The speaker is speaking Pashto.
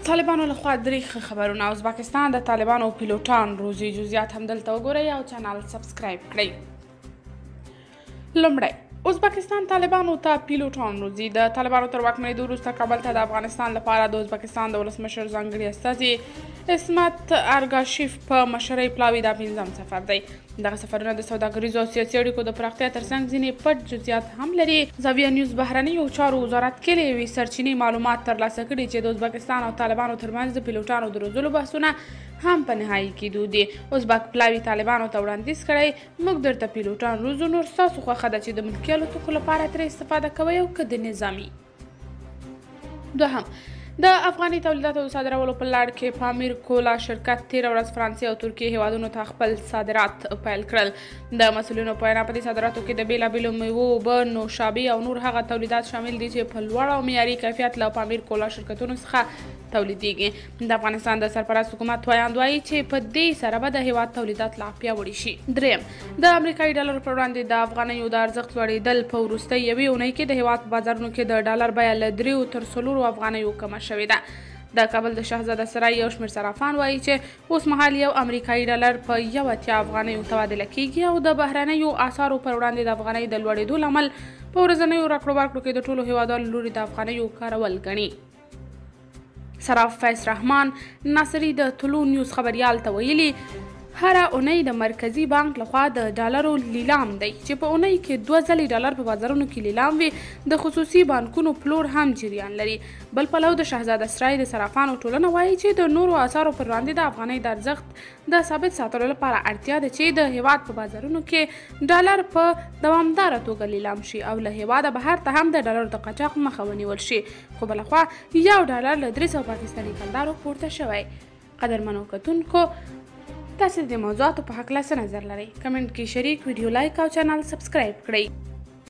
طالبانو لخوا درې خبرونه ازبکستان د طالبانو پیلوټان روزي جزئیات هم دلته وګورئ او چینل سبسکرایب کړئ. لومړی ازبکستان طالبانو ته پیلوټان روزي. د طالبانو تر واکمنېدو وروسته کابل ته د افغانستان لپاره د ازبکستان د ولسمشر ځانګړي استازي اسمت ارګاشیف په مشرۍ پلاوي دا 5م سفر دی. دغه سفرونه د سوداګریزو او سیاسي اړیکو د پراختیا ترڅنګ ځینې پټ جزئیات هم لري. زاویه نیوز بهرنیو چارو وزارت کې له یوې سرچینې معلومات ترلاسه کړي چې د ازبکستان او طالبانو ترمنځ د پیلوټانو د روزلو بحثونه هم په نهایي کېدو دي. ازبک پلاوي طالبانو ته وړاندیز کړی موږ درته پیلوټان روزو، نور ستاسو خوښه ده چې د ملکي الوتکو لپاره ترې استفاده کوئ او که د نظامي. دوهم، د افغاني تولیداتو د صادرولو په لړ کې پامیر کولا شرکت 13 ورځ فرانسې او ترکیې هیوادونو ته خپل صادرات پیل کړل. د مسؤلینو په وینا په دې صادراتو کې د بېلابېلو میوو، اوبه، نوشابې او نور هغه تولیدات شامل دي چې په لوړ او معیاري کیفیت له پامیر کولا شرکتونو څخه تولیدیږي. د افغانستان د سرپرست حکومت ویاند وایي چې په دې سره به د هیواد تولیدات لا پیاوړي شي. دریم، د امریکایي ډالر پر وړاندې د افغانیو د ارزښت لوړېدل په وروستۍ یوې اونۍ کې د هیواد په بازارونو کې د ډالر بیه له 3 تر 4 افغانیو کمه شوې ده. د کابل د شهزاده سرای یو شمېر صرافان وایي چې اوس مهال یو امریکایي ډالر په 80 افغانیو تبادله کیږي او د بهرنیو اسعارو پر وړاندې د افغانۍ د لوړېدو لامل په ورځنیو راکړو ورکړو کې د ټولو هیوادوالو لوري د افغانیو کارول ګڼي. صراف فیض رحمان ناصري د طلوع نیوز خبریال ته ویلي هره اونۍ د مرکزي بانک لخوا د ډالرو لیلام دی چې په اونۍ کې 2 ځلې ډالر په بازارونو کې لیلام وي. د خصوصي بانکونو پلور هم جریان لري. بل پلو د شهزاده سرای د صرافانو ټولنه وایي چې د نورو اسعارو پر وړاندې د افغانۍ د ارزښت د ثابت ساتلو لپاره اړتیا ده چې د هیواد په بازارونو کې ډالر په دوامداره توګه لیلام شي او له هیواده بهر ته هم د ډالرو د قاچاق مخه ونیول شي. خو بلخوا یو ډالر له 300 پاکستاني کلدارو پورته شوی. قدرمنو کتونکو، تاسو د موضوعاتو په هکله څه نظر لرئ؟ کمنټ کې شریک، ویډیو لایک او چینل سبسکرایب کړئ.